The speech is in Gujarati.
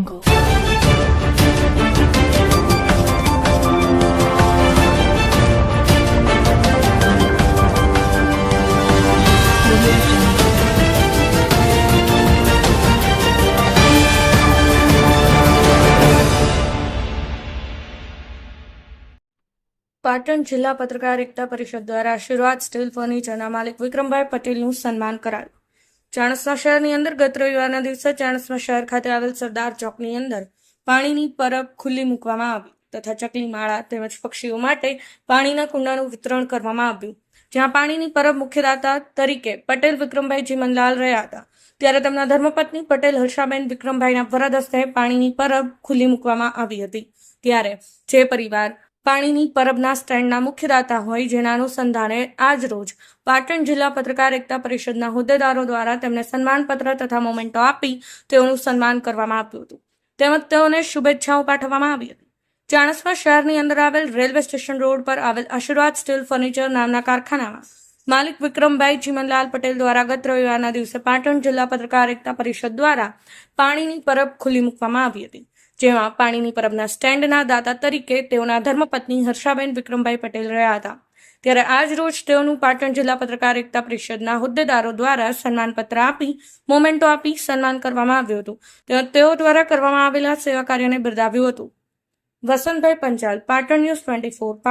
પાટણ જિલ્લા પત્રકાર એકતા પરિષદ દ્વારા આશીર્વાદ સ્ટીલ ફર્નિચરના માલિક વિક્રમભાઈ પટેલનું સન્માન કરાયું. ચાણસ્મા શહેરની અંદર ગત રવિવારના દિવસે ચાણસ્મા શહેર ખાતે આવેલ સરદાર ચોકની અંદર પાણીની પરબ ખુલ્લી મૂકવામાં આવી તથા ચકલી માળા તેમજ પક્ષીઓ માટે પાણીના કુંડાનું વિતરણ કરવામાં આવ્યું. જ્યાં પાણીની પરબ મુખ્યદાતા તરીકે પટેલ વિક્રમભાઈ જીમનલાલ રહ્યા હતા, ત્યારે તેમના ધર્મપત્ની પટેલ હર્ષાબેન વિક્રમભાઈના વરદ હસ્તે પાણીની પરબ ખુલ્લી મૂકવામાં આવી હતી. ત્યારે જે પરિવાર પાણીની પરબના સ્ટેન્ડના મુખ્યદાતા હોય, જેના અનુસંધાને આજ રોજ પાટણ જિલ્લા પત્રકાર એકતા પરિષદના હોદ્દેદારો દ્વારા તેમને સન્માનપત્ર તથા મોમેન્ટો આપી તેઓનું સન્માન કરવામાં આવ્યું હતું. તેમજ તેઓને શુભેચ્છાઓ પાઠવવામાં આવી હતી. ચાણસ્મા શહેરની અંદર આવેલ રેલવે સ્ટેશન રોડ પર આવેલ આશીર્વાદ સ્ટીલ ફર્નિચર નામના કારખાનામાં માલિક વિક્રમભાઈ જીમનલાલ પટેલ દ્વારા ગત રવિવારના દિવસે પાટણ જિલ્લા પત્રકાર એકતા પરિષદ દ્વારા પાણીની પરબ ખુલ્લી મૂકવામાં આવી હતી. જેમાં પાણીની પરબના સ્ટેન્ડના દાતા તરીકે તેઓના ધર્મપત્ની હર્ષાબેન વિક્રમભાઈ પટેલ રહ્યા હતા. ત્યારે આજ રોજ તેઓનું પાટણ જિલ્લા પત્રકાર એકતા પરિષદના હોદ્દેદારો દ્વારા સન્માનપત્ર આપી મોમેન્ટો આપી સન્માન કરવામાં આવ્યું હતું. તેઓ દ્વારા કરવામાં આવેલા સેવા કાર્યને બિરદાવ્યું હતું. વસંતભાઈ પંચાલ, પાટણ ન્યૂઝ 24.